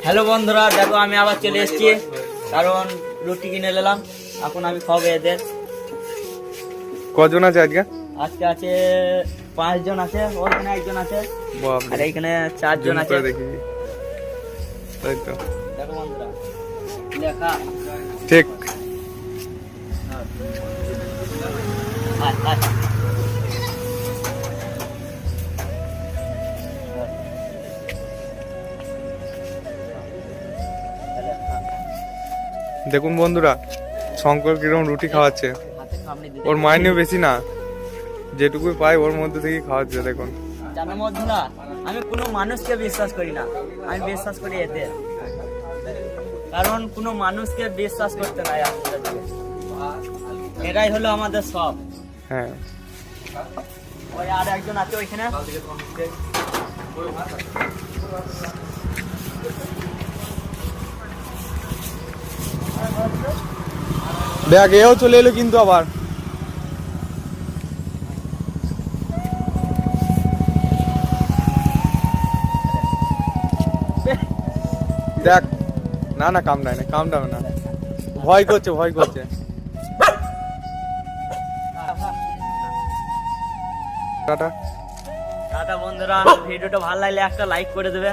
Hello বন্ধুরা, দেখো আমি আবার চলে এসেছি, কারণ রুটি কিনে নিলাম। এখন আমি খাবো এদের। কজন আছে আজকে? আজকে আছে 5 জন আছে, ওখানে একজন আছে, বাপরে, আর এইখানে 4 জন আছে। দেখি তাই তো, দেখো বন্ধুরা, লেখা ঠিক। দেখুন বন্ধুরা, শঙ্কর কিরকম রুটি খাওয়াচ্ছে। ওর মাইনেও বেশি না, যেটুকুই পাই ওর মধ্যে থেকে খাওয়াচ্ছে। দেখুন জানো বন্ধুরা, আমি কোনো মানুষকে বিশ্বাস করি না, আমি বিশ্বাস করি এতে। কারণ কোনো মানুষকে বিশ্বাস করতে নাই, এটাই হলো আমাদের সব। হ্যাঁ, ওই আর একজন আছে ওইখানে। দেখ এও চলে এলো কিন্তু আবার। দেখ, না না কামড়ায় না, কামড়াবে না, ভয় করছে, ভয় করছে। টাটা। টাটা বন্ধুরা, ভিডিওটা ভালো লাগলে একটা লাইক করে দেবে।